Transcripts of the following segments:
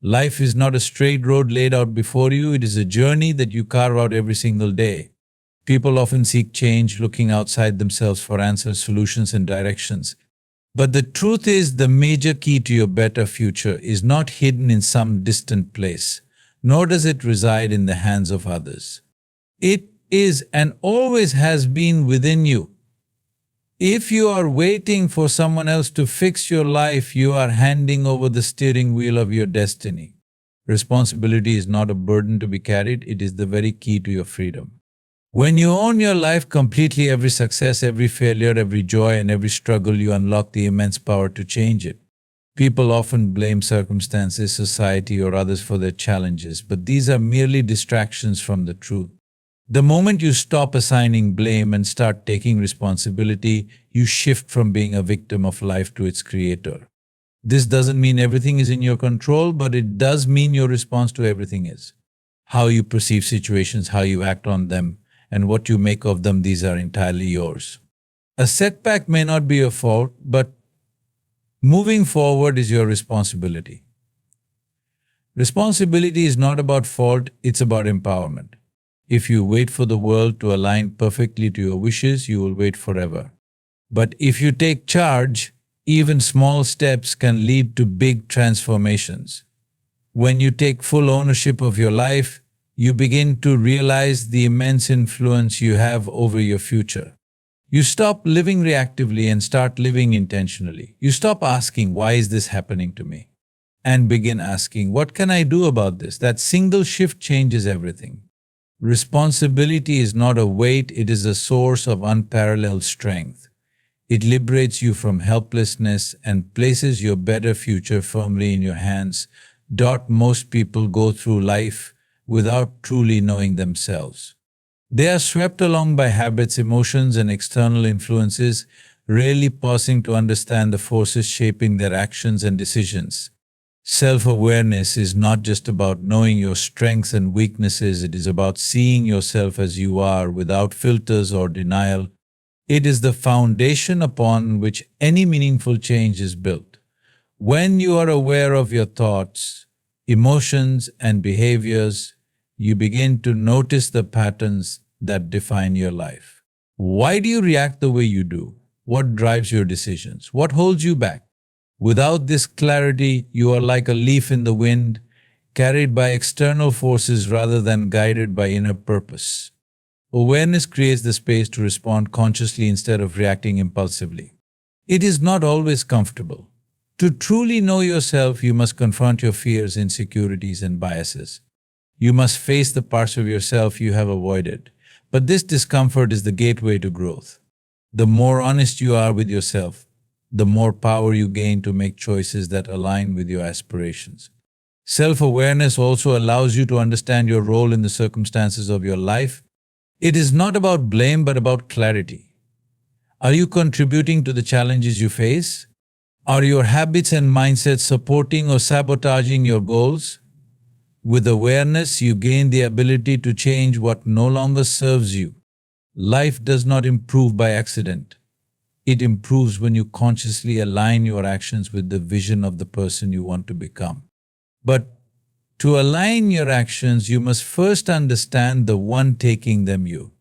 Life is not a straight road laid out before you, it is a journey that you carve out every single day. People often seek change, looking outside themselves for answers, solutions, and directions. But the truth is, the major key to your better future is not hidden in some distant place, nor does it reside in the hands of others. It is and always has been within you. If you are waiting for someone else to fix your life, you are handing over the steering wheel of your destiny. Responsibility is not a burden to be carried, it is the very key to your freedom. When you own your life completely, every success, every failure, every joy, and every struggle, you unlock the immense power to change it. People often blame circumstances, society, or others for their challenges, but these are merely distractions from the truth. The moment you stop assigning blame and start taking responsibility, you shift from being a victim of life to its creator. This doesn't mean everything is in your control, but it does mean your response to everything is. How you perceive situations, how you act on them, and what you make of them, these are entirely yours. A setback may not be your fault, but moving forward is your responsibility. Responsibility is not about fault, it's about empowerment. If you wait for the world to align perfectly to your wishes, you will wait forever. But if you take charge, even small steps can lead to big transformations. When you take full ownership of your life, you begin to realize the immense influence you have over your future. You stop living reactively and start living intentionally. You stop asking, why is this happening to me? And begin asking, what can I do about this? That single shift changes everything. Responsibility is not a weight, it is a source of unparalleled strength. It liberates you from helplessness and places your better future firmly in your hands. Most people go through life without truly knowing themselves. They are swept along by habits, emotions, and external influences, rarely pausing to understand the forces shaping their actions and decisions. Self-awareness is not just about knowing your strengths and weaknesses, it is about seeing yourself as you are without filters or denial. It is the foundation upon which any meaningful change is built. When you are aware of your thoughts, emotions, and behaviors, you begin to notice the patterns that define your life. Why do you react the way you do? What drives your decisions? What holds you back? Without this clarity, you are like a leaf in the wind, carried by external forces rather than guided by inner purpose. Awareness creates the space to respond consciously instead of reacting impulsively. It is not always comfortable. To truly know yourself, you must confront your fears, insecurities, and biases. You must face the parts of yourself you have avoided. But this discomfort is the gateway to growth. The more honest you are with yourself, the more power you gain to make choices that align with your aspirations. Self-awareness also allows you to understand your role in the circumstances of your life. It is not about blame, but about clarity. Are you contributing to the challenges you face? Are your habits and mindsets supporting or sabotaging your goals? With awareness, you gain the ability to change what no longer serves you. Life does not improve by accident. It improves when you consciously align your actions with the vision of the person you want to become. But to align your actions, you must first understand the one taking them you.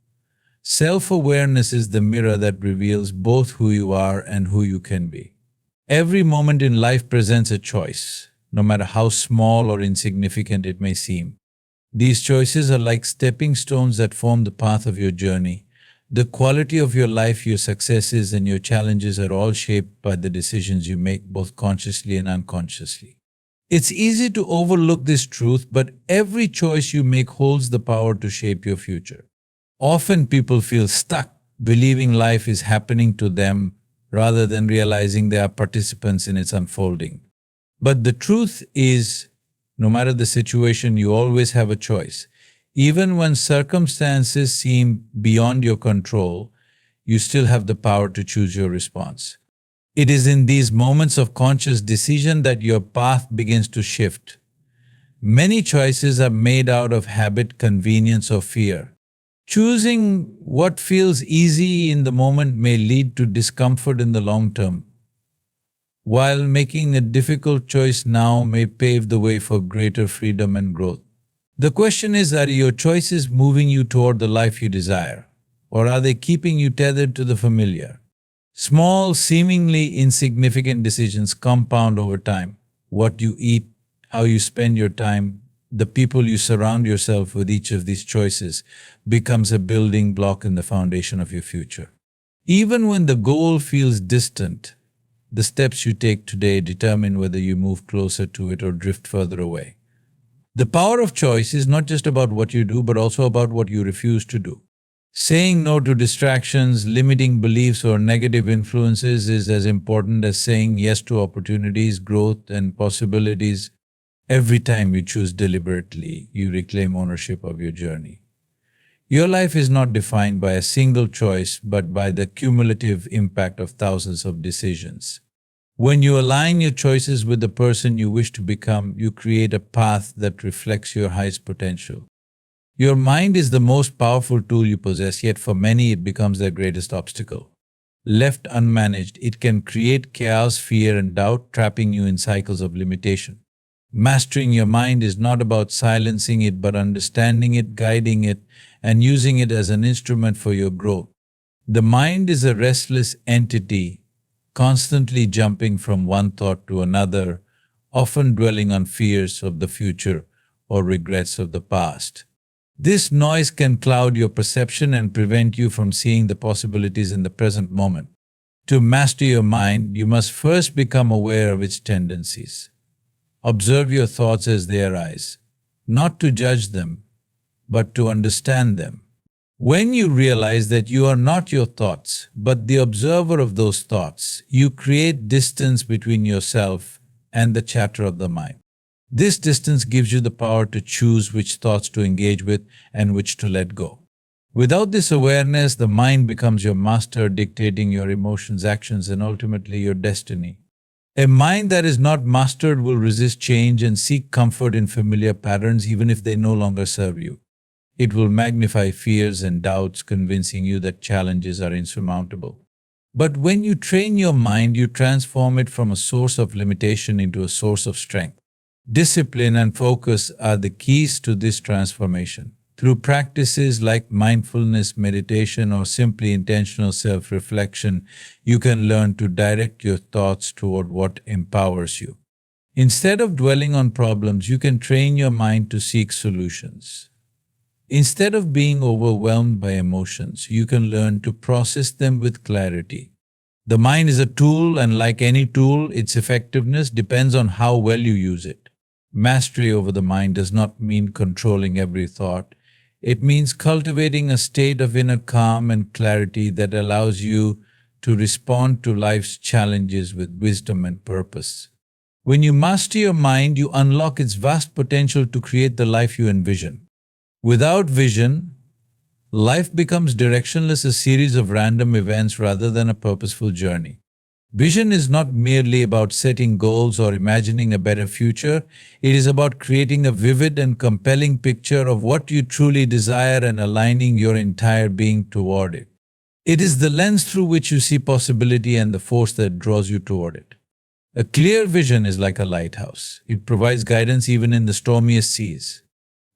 Self-awareness is the mirror that reveals both who you are and who you can be. Every moment in life presents a choice, no matter how small or insignificant it may seem. These choices are like stepping stones that form the path of your journey. The quality of your life, your successes, and your challenges are all shaped by the decisions you make both consciously and unconsciously. It's easy to overlook this truth, but every choice you make holds the power to shape your future. Often people feel stuck, believing life is happening to them rather than realizing they are participants in its unfolding. But the truth is, no matter the situation, you always have a choice. Even when circumstances seem beyond your control, you still have the power to choose your response. It is in these moments of conscious decision that your path begins to shift. Many choices are made out of habit, convenience, or fear. Choosing what feels easy in the moment may lead to discomfort in the long term. while making a difficult choice now may pave the way for greater freedom and growth. The question is, are your choices moving you toward the life you desire, or are they keeping you tethered to the familiar? Small, seemingly insignificant decisions compound over time. What you eat, how you spend your time, the people you surround yourself with, each of these choices becomes a building block in the foundation of your future. Even when the goal feels distant, the steps you take today determine whether you move closer to it or drift further away. The power of choice is not just about what you do, but also about what you refuse to do. Saying no to distractions, limiting beliefs, or negative influences is as important as saying yes to opportunities, growth, and possibilities. Every time you choose deliberately, you reclaim ownership of your journey. Your life is not defined by a single choice, but by the cumulative impact of thousands of decisions. When you align your choices with the person you wish to become, you create a path that reflects your highest potential. Your mind is the most powerful tool you possess, yet for many it becomes their greatest obstacle. Left unmanaged, it can create chaos, fear, and doubt, trapping you in cycles of limitation. Mastering your mind is not about silencing it, but understanding it, guiding it, and using it as an instrument for your growth. The mind is a restless entity, constantly jumping from one thought to another, often dwelling on fears of the future or regrets of the past. This noise can cloud your perception and prevent you from seeing the possibilities in the present moment. To master your mind, you must first become aware of its tendencies. Observe your thoughts as they arise, not to judge them, but to understand them. When you realize that you are not your thoughts, but the observer of those thoughts, you create distance between yourself and the chatter of the mind. This distance gives you the power to choose which thoughts to engage with and which to let go. Without this awareness, the mind becomes your master, dictating your emotions, actions, and ultimately your destiny. A mind that is not mastered will resist change and seek comfort in familiar patterns even if they no longer serve you. It will magnify fears and doubts, convincing you that challenges are insurmountable. But when you train your mind, you transform it from a source of limitation into a source of strength. Discipline and focus are the keys to this transformation. Through practices like mindfulness, meditation, or simply intentional self-reflection, you can learn to direct your thoughts toward what empowers you. Instead of dwelling on problems, you can train your mind to seek solutions. Instead of being overwhelmed by emotions, you can learn to process them with clarity. The mind is a tool, and like any tool, its effectiveness depends on how well you use it. Mastery over the mind does not mean controlling every thought. It means cultivating a state of inner calm and clarity that allows you to respond to life's challenges with wisdom and purpose. When you master your mind, you unlock its vast potential to create the life you envision. Without vision, life becomes directionless, a series of random events rather than a purposeful journey. Vision is not merely about setting goals or imagining a better future. It is about creating a vivid and compelling picture of what you truly desire and aligning your entire being toward it. It is the lens through which you see possibility and the force that draws you toward it. A clear vision is like a lighthouse. It provides guidance even in the stormiest seas.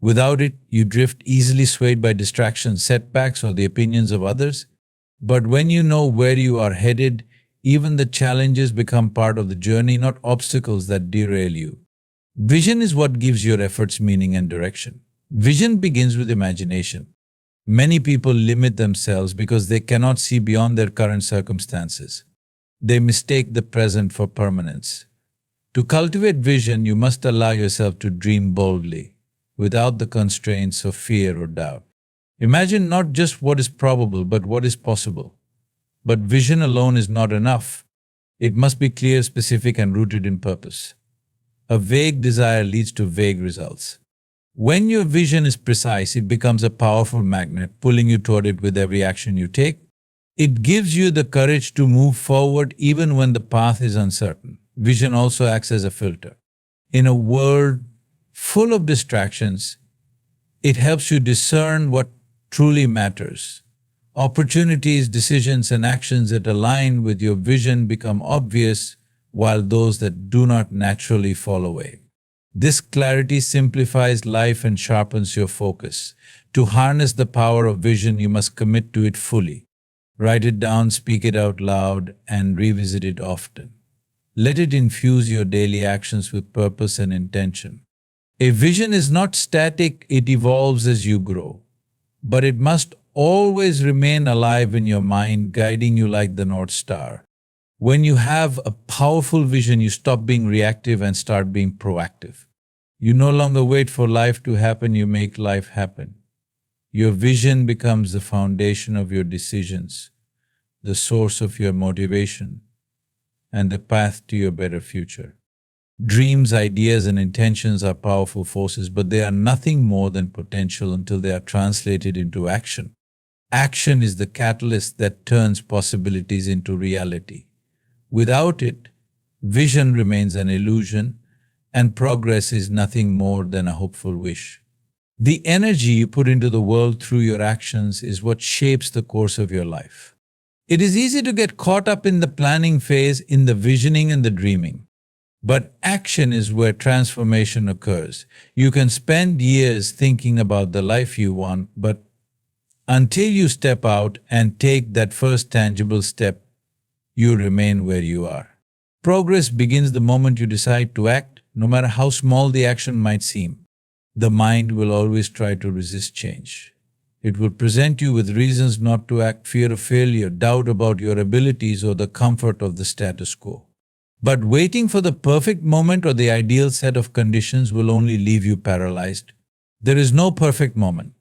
Without it, you drift, easily swayed by distractions, setbacks, or the opinions of others. But when you know where you are headed, even the challenges become part of the journey, not obstacles that derail you. Vision is what gives your efforts meaning and direction. Vision begins with imagination. Many people limit themselves because they cannot see beyond their current circumstances. They mistake the present for permanence. To cultivate vision, you must allow yourself to dream boldly, without the constraints of fear or doubt. Imagine not just what is probable, but what is possible. But vision alone is not enough. It must be clear, specific, and rooted in purpose. A vague desire leads to vague results. When your vision is precise, it becomes a powerful magnet, pulling you toward it with every action you take. It gives you the courage to move forward even when the path is uncertain. Vision also acts as a filter. In a world full of distractions, it helps you discern what truly matters. Opportunities, decisions, and actions that align with your vision become obvious while those that do not naturally fall away. This clarity simplifies life and sharpens your focus. To harness the power of vision, you must commit to it fully. Write it down, speak it out loud, and revisit it often. Let it infuse your daily actions with purpose and intention. A vision is not static, it evolves as you grow. But it must always remain alive in your mind, guiding you like the North Star. When you have a powerful vision, you stop being reactive and start being proactive. You no longer wait for life to happen, you make life happen. Your vision becomes the foundation of your decisions, the source of your motivation, and the path to your better future. Dreams, ideas, and intentions are powerful forces, but they are nothing more than potential until they are translated into action. Action is the catalyst that turns possibilities into reality. Without it, vision remains an illusion, and progress is nothing more than a hopeful wish. The energy you put into the world through your actions is what shapes the course of your life. It is easy to get caught up in the planning phase, in the visioning and the dreaming. But action is where transformation occurs. You can spend years thinking about the life you want, but until you step out and take that first tangible step, you remain where you are. Progress begins the moment you decide to act, no matter how small the action might seem. The mind will always try to resist change. It will present you with reasons not to act, fear of failure, doubt about your abilities, or the comfort of the status quo. But waiting for the perfect moment or the ideal set of conditions will only leave you paralyzed. There is no perfect moment.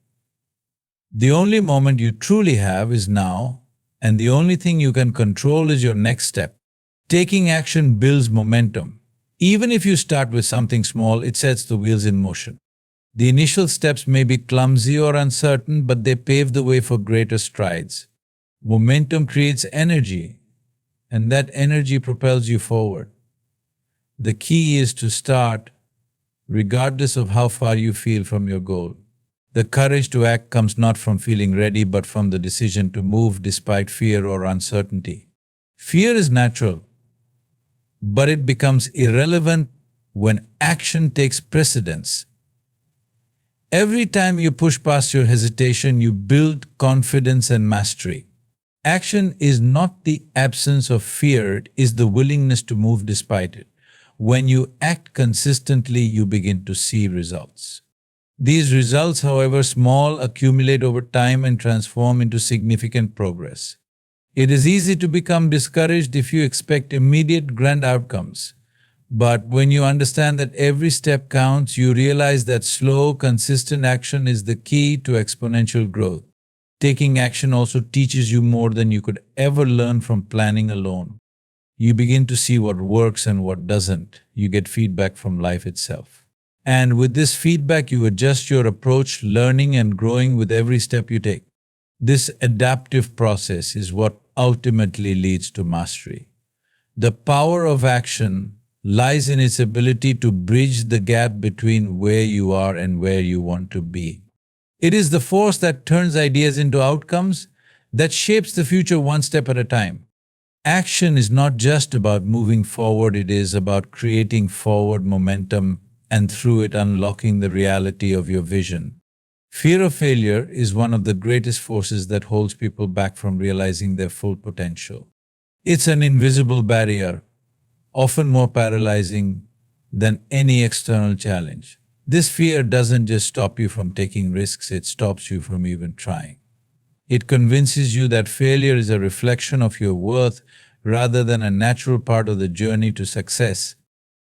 The only moment you truly have is now, and the only thing you can control is your next step. Taking action builds momentum. Even if you start with something small, it sets the wheels in motion. The initial steps may be clumsy or uncertain, but they pave the way for greater strides. Momentum creates energy, and that energy propels you forward. The key is to start, regardless of how far you feel from your goal. The courage to act comes not from feeling ready, but from the decision to move despite fear or uncertainty. Fear is natural, but it becomes irrelevant when action takes precedence. Every time you push past your hesitation, you build confidence and mastery. Action is not the absence of fear, it is the willingness to move despite it. When you act consistently, you begin to see results. These results, however small, accumulate over time and transform into significant progress. It is easy to become discouraged if you expect immediate grand outcomes. But when you understand that every step counts, you realize that slow, consistent action is the key to exponential growth. Taking action also teaches you more than you could ever learn from planning alone. You begin to see what works and what doesn't. You get feedback from life itself. And with this feedback, you adjust your approach, learning and growing with every step you take. This adaptive process is what ultimately leads to mastery. The power of action lies in its ability to bridge the gap between where you are and where you want to be. It is the force that turns ideas into outcomes, that shapes the future one step at a time. Action is not just about moving forward, it is about creating forward momentum and through it unlocking the reality of your vision. Fear of failure is one of the greatest forces that holds people back from realizing their full potential. It's an invisible barrier, often more paralyzing than any external challenge. This fear doesn't just stop you from taking risks, it stops you from even trying. It convinces you that failure is a reflection of your worth rather than a natural part of the journey to success.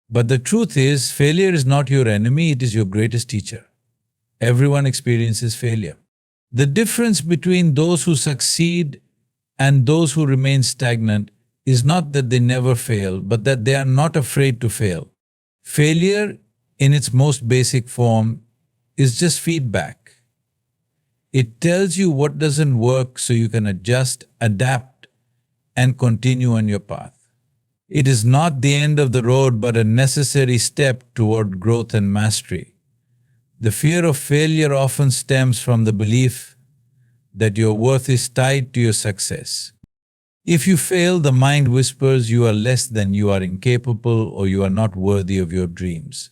But the truth is, failure is not your enemy, it is your greatest teacher. Everyone experiences failure. The difference between those who succeed and those who remain stagnant is not that they never fail, but that they are not afraid to fail. Failure, in its most basic form, is just feedback. It tells you what doesn't work so you can adjust, adapt, and continue on your path. It is not the end of the road, but a necessary step toward growth and mastery. The fear of failure often stems from the belief that your worth is tied to your success. If you fail, the mind whispers you are less than, you are incapable, or you are not worthy of your dreams.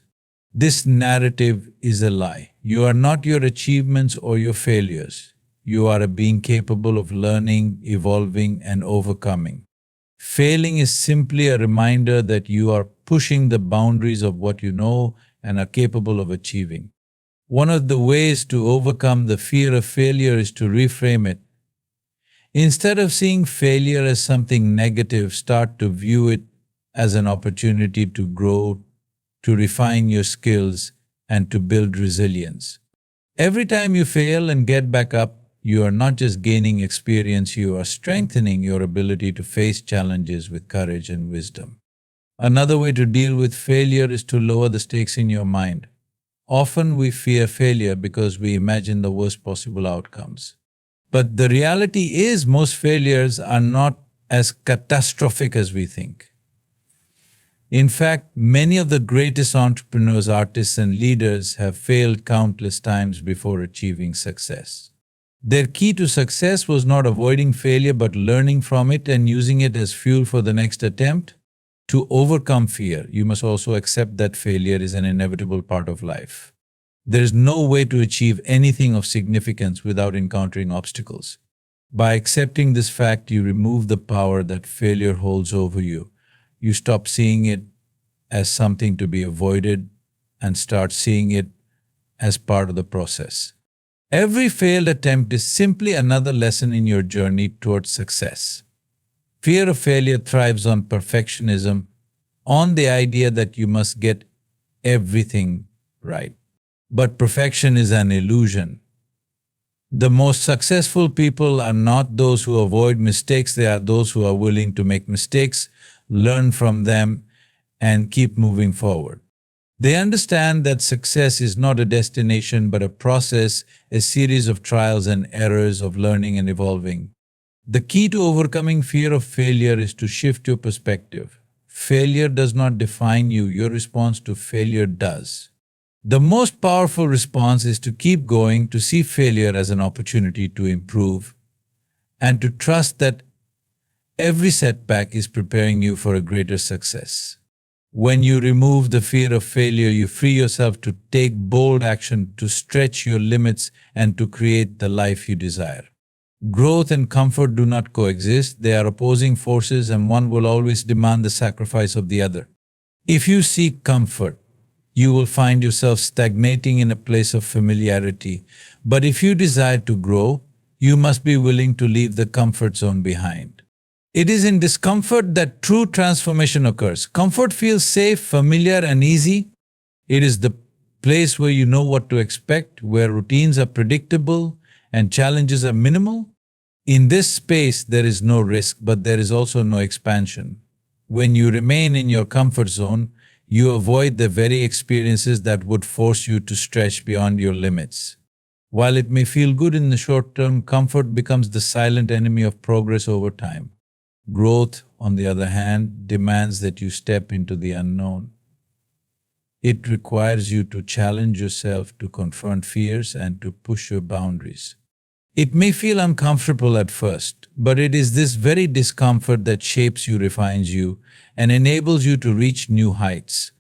This narrative is a lie. You are not your achievements or your failures. You are a being capable of learning, evolving, and overcoming. Failing is simply a reminder that you are pushing the boundaries of what you know and are capable of achieving. One of the ways to overcome the fear of failure is to reframe it. Instead of seeing failure as something negative, start to view it as an opportunity to grow, to refine your skills, and to build resilience. Every time you fail and get back up, you are not just gaining experience, you are strengthening your ability to face challenges with courage and wisdom. Another way to deal with failure is to lower the stakes in your mind. Often we fear failure because we imagine the worst possible outcomes. But the reality is most failures are not as catastrophic as we think. In fact, many of the greatest entrepreneurs, artists, and leaders have failed countless times before achieving success. Their key to success was not avoiding failure but learning from it and using it as fuel for the next attempt. To overcome fear, you must also accept that failure is an inevitable part of life. There is no way to achieve anything of significance without encountering obstacles. By accepting this fact, you remove the power that failure holds over you. You stop seeing it as something to be avoided and start seeing it as part of the process. Every failed attempt is simply another lesson in your journey towards success. Fear of failure thrives on perfectionism, on the idea that you must get everything right. But perfection is an illusion. The most successful people are not those who avoid mistakes, they are those who are willing to make mistakes, learn from them, and keep moving forward. They understand that success is not a destination but a process, a series of trials and errors, of learning and evolving. The key to overcoming fear of failure is to shift your perspective. Failure does not define you, your response to failure does. The most powerful response is to keep going, to see failure as an opportunity to improve, and to trust that every setback is preparing you for a greater success. When you remove the fear of failure, you free yourself to take bold action, to stretch your limits, and to create the life you desire. Growth and comfort do not coexist. They are opposing forces, and one will always demand the sacrifice of the other. If you seek comfort, you will find yourself stagnating in a place of familiarity. But if you desire to grow, you must be willing to leave the comfort zone behind. It is in discomfort that true transformation occurs. Comfort feels safe, familiar, and easy. It is the place where you know what to expect, where routines are predictable and challenges are minimal. In this space, there is no risk, but there is also no expansion. When you remain in your comfort zone, you avoid the very experiences that would force you to stretch beyond your limits. While it may feel good in the short term, comfort becomes the silent enemy of progress over time. Growth, on the other hand, demands that you step into the unknown. It requires you to challenge yourself, to confront fears, and to push your boundaries. It may feel uncomfortable at first, but it is this very discomfort that shapes you, refines you, and enables you to reach new heights.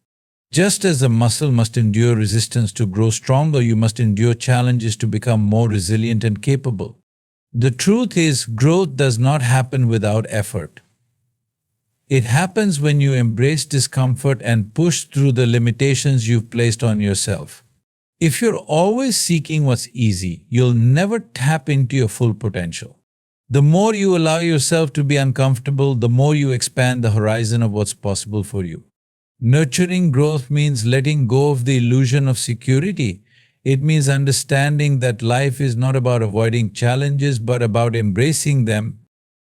Just as a muscle must endure resistance to grow stronger, you must endure challenges to become more resilient and capable. The truth is, growth does not happen without effort. It happens when you embrace discomfort and push through the limitations you've placed on yourself. If you're always seeking what's easy, you'll never tap into your full potential. The more you allow yourself to be uncomfortable, the more you expand the horizon of what's possible for you. Nurturing growth means letting go of the illusion of security. It means understanding that life is not about avoiding challenges, but about embracing them.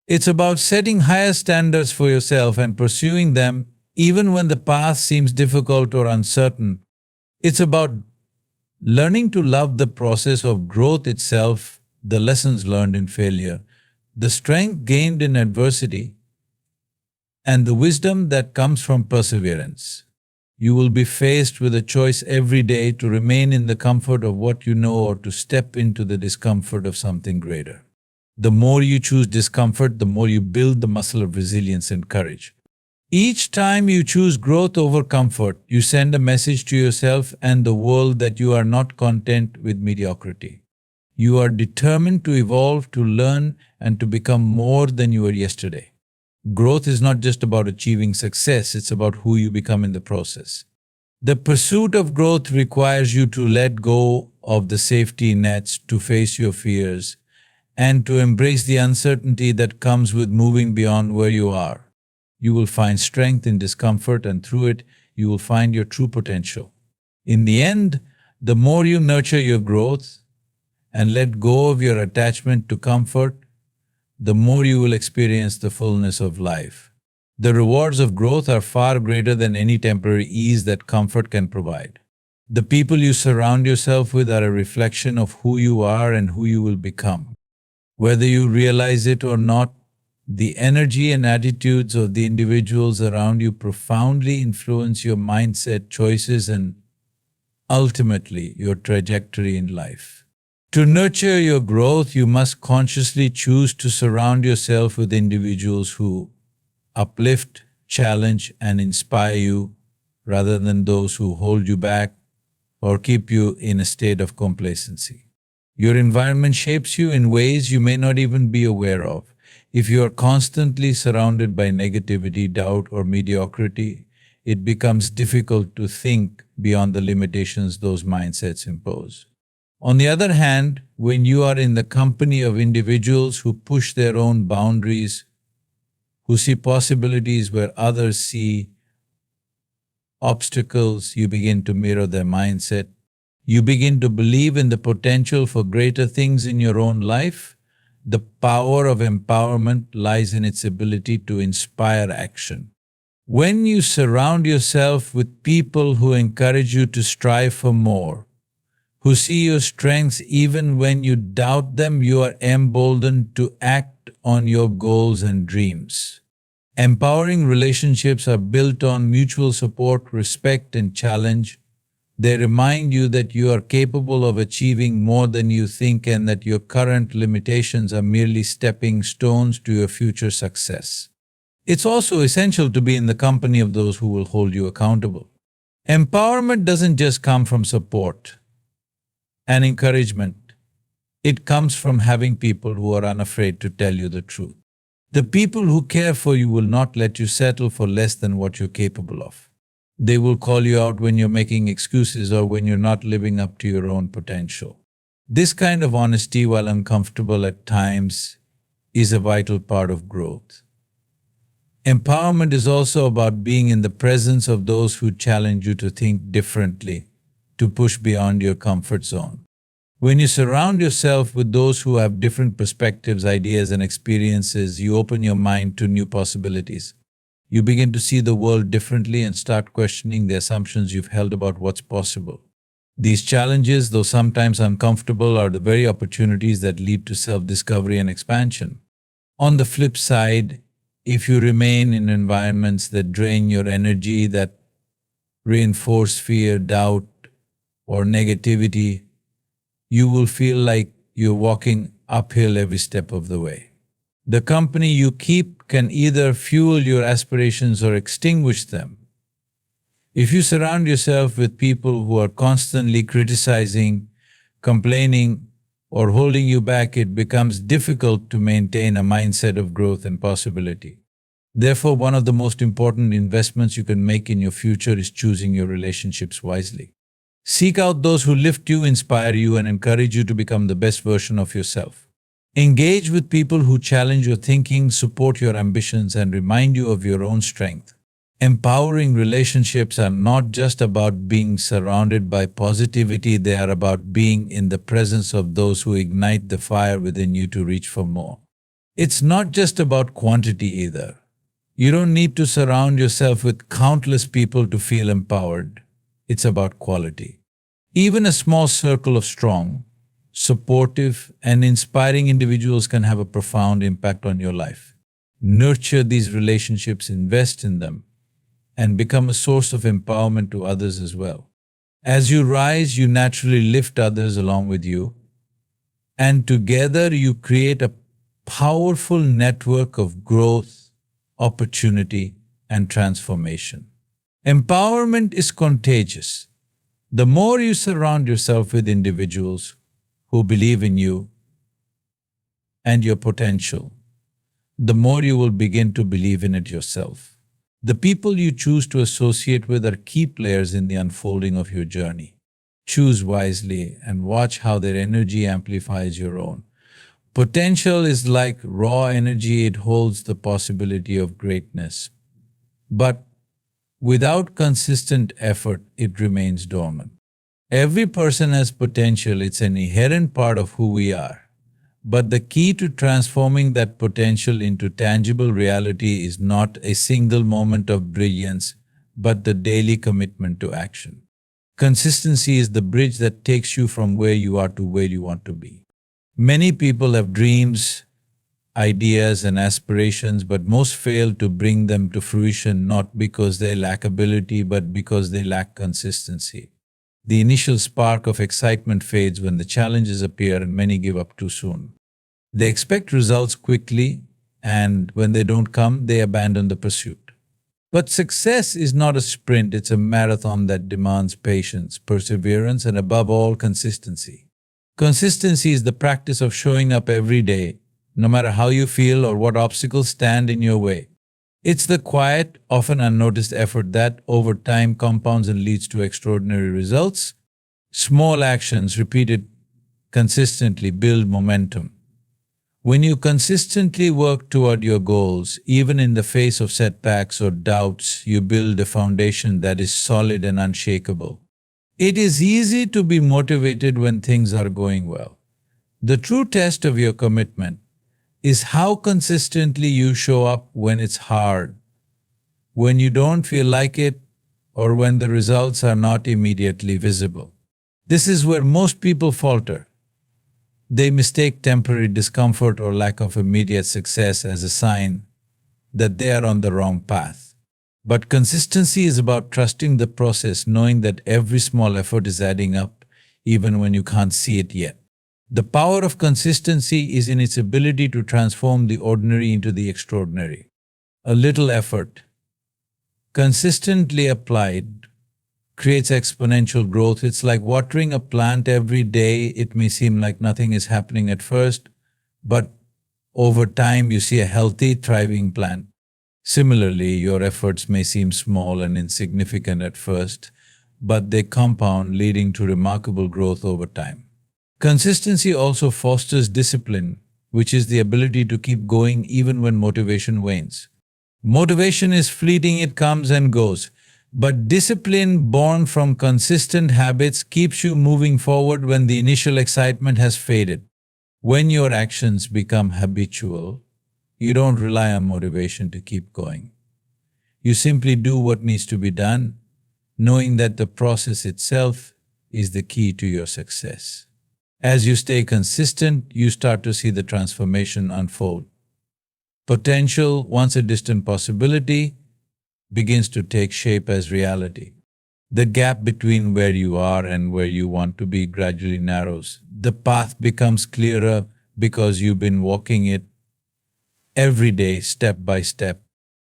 It's about setting higher standards for yourself and pursuing them, even when the path seems difficult or uncertain. It's about learning to love the process of growth itself, the lessons learned in failure, the strength gained in adversity, and the wisdom that comes from perseverance. You will be faced with a choice every day to remain in the comfort of what you know or to step into the discomfort of something greater. The more you choose discomfort, the more you build the muscle of resilience and courage. Each time you choose growth over comfort, you send a message to yourself and the world that you are not content with mediocrity. You are determined to evolve, to learn, and to become more than you were yesterday. Growth is not just about achieving success, it's about who you become in the process. The pursuit of growth requires you to let go of the safety nets, to face your fears, and to embrace the uncertainty that comes with moving beyond where you are. You will find strength in discomfort, and through it, you will find your true potential. In the end, the more you nurture your growth and let go of your attachment to comfort, the more you will experience the fullness of life. The rewards of growth are far greater than any temporary ease that comfort can provide. The people you surround yourself with are a reflection of who you are and who you will become. Whether you realize it or not, the energy and attitudes of the individuals around you profoundly influence your mindset, choices, and ultimately your trajectory in life. To nurture your growth, you must consciously choose to surround yourself with individuals who uplift, challenge, and inspire you rather than those who hold you back or keep you in a state of complacency. Your environment shapes you in ways you may not even be aware of. If you are constantly surrounded by negativity, doubt, or mediocrity, it becomes difficult to think beyond the limitations those mindsets impose. On the other hand, when you are in the company of individuals who push their own boundaries, who see possibilities where others see obstacles, you begin to mirror their mindset. You begin to believe in the potential for greater things in your own life. The power of empowerment lies in its ability to inspire action. When you surround yourself with people who encourage you to strive for more, who see your strengths even when you doubt them, you are emboldened to act on your goals and dreams. Empowering relationships are built on mutual support, respect, and challenge. They remind you that you are capable of achieving more than you think and that your current limitations are merely stepping stones to your future success. It's also essential to be in the company of those who will hold you accountable. Empowerment doesn't just come from support and encouragement. It comes from having people who are unafraid to tell you the truth. The people who care for you will not let you settle for less than what you're capable of. They will call you out when you're making excuses or when you're not living up to your own potential. This kind of honesty, while uncomfortable at times, is a vital part of growth. Empowerment is also about being in the presence of those who challenge you to think differently, to push beyond your comfort zone. When you surround yourself with those who have different perspectives, ideas, and experiences, you open your mind to new possibilities. You begin to see the world differently and start questioning the assumptions you've held about what's possible. These challenges, though sometimes uncomfortable, are the very opportunities that lead to self-discovery and expansion. On the flip side, if you remain in environments that drain your energy, that reinforce fear, doubt, or negativity, you will feel like you're walking uphill every step of the way. The company you keep can either fuel your aspirations or extinguish them. If you surround yourself with people who are constantly criticizing, complaining, or holding you back, it becomes difficult to maintain a mindset of growth and possibility. Therefore, one of the most important investments you can make in your future is choosing your relationships wisely. Seek out those who lift you, inspire you, and encourage you to become the best version of yourself. Engage with people who challenge your thinking, support your ambitions, and remind you of your own strength. Empowering relationships are not just about being surrounded by positivity, they are about being in the presence of those who ignite the fire within you to reach for more. It's not just about quantity either. You don't need to surround yourself with countless people to feel empowered. It's about quality. Even a small circle of strong, supportive, and inspiring individuals can have a profound impact on your life. Nurture these relationships, invest in them, and become a source of empowerment to others as well. As you rise, you naturally lift others along with you, and together you create a powerful network of growth, opportunity, and transformation. Empowerment is contagious. The more you surround yourself with individuals who believe in you and your potential, the more you will begin to believe in it yourself. The people you choose to associate with are key players in the unfolding of your journey. Choose wisely and watch how their energy amplifies your own. Potential is like raw energy, it holds the possibility of greatness. But without consistent effort, it remains dormant. Every person has potential, it's an inherent part of who we are. But the key to transforming that potential into tangible reality is not a single moment of brilliance, but the daily commitment to action. Consistency is the bridge that takes you from where you are to where you want to be. Many people have dreams, ideas, and aspirations, but most fail to bring them to fruition not because they lack ability, but because they lack consistency. The initial spark of excitement fades when the challenges appear and many give up too soon. They expect results quickly, and when they don't come, they abandon the pursuit. But success is not a sprint, it's a marathon that demands patience, perseverance, and above all, consistency. Consistency is the practice of showing up every day, no matter how you feel or what obstacles stand in your way. It's the quiet, often unnoticed effort that, over time, compounds and leads to extraordinary results. Small actions repeated consistently build momentum. When you consistently work toward your goals, even in the face of setbacks or doubts, you build a foundation that is solid and unshakable. It is easy to be motivated when things are going well. The true test of your commitment is how consistently you show up when it's hard, when you don't feel like it, or when the results are not immediately visible. This is where most people falter. They mistake temporary discomfort or lack of immediate success as a sign that they are on the wrong path. But consistency is about trusting the process, knowing that every small effort is adding up, even when you can't see it yet. The power of consistency is in its ability to transform the ordinary into the extraordinary. A little effort, consistently applied, creates exponential growth. It's like watering a plant every day. It may seem like nothing is happening at first, but over time you see a healthy, thriving plant. Similarly, your efforts may seem small and insignificant at first, but they compound, leading to remarkable growth over time. Consistency also fosters discipline, which is the ability to keep going even when motivation wanes. Motivation is fleeting, it comes and goes. But discipline born from consistent habits keeps you moving forward when the initial excitement has faded. When your actions become habitual, you don't rely on motivation to keep going. You simply do what needs to be done, knowing that the process itself is the key to your success. As you stay consistent, you start to see the transformation unfold. Potential, once a distant possibility, begins to take shape as reality. The gap between where you are and where you want to be gradually narrows. The path becomes clearer because you've been walking it every day, step by step.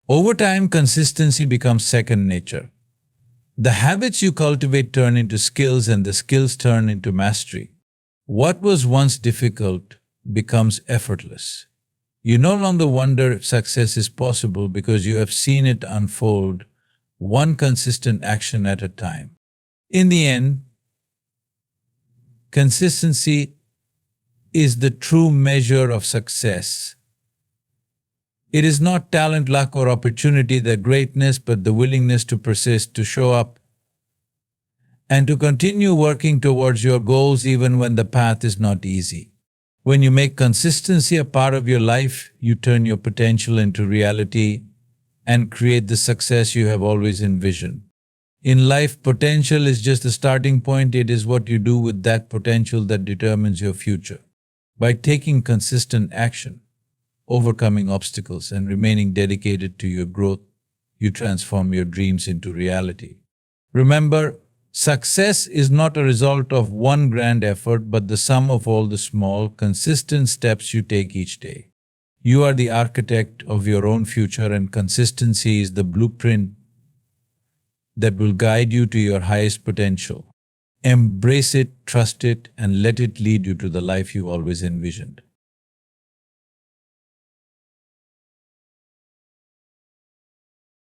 Over time, consistency becomes second nature. The habits you cultivate turn into skills, and the skills turn into mastery. What was once difficult becomes effortless. You no longer wonder if success is possible because you have seen it unfold, one consistent action at a time. In the end, consistency is the true measure of success. It is not talent, luck, or opportunity that greatness, but the willingness to persist, to show up, and to continue working towards your goals even when the path is not easy. When you make consistency a part of your life, you turn your potential into reality and create the success you have always envisioned. In life, potential is just the starting point. It is what you do with that potential that determines your future. By taking consistent action, overcoming obstacles, and remaining dedicated to your growth, you transform your dreams into reality. Remember, success is not a result of one grand effort, but the sum of all the small, consistent steps you take each day. You are the architect of your own future, and consistency is the blueprint that will guide you to your highest potential. Embrace it, trust it, and let it lead you to the life you always envisioned.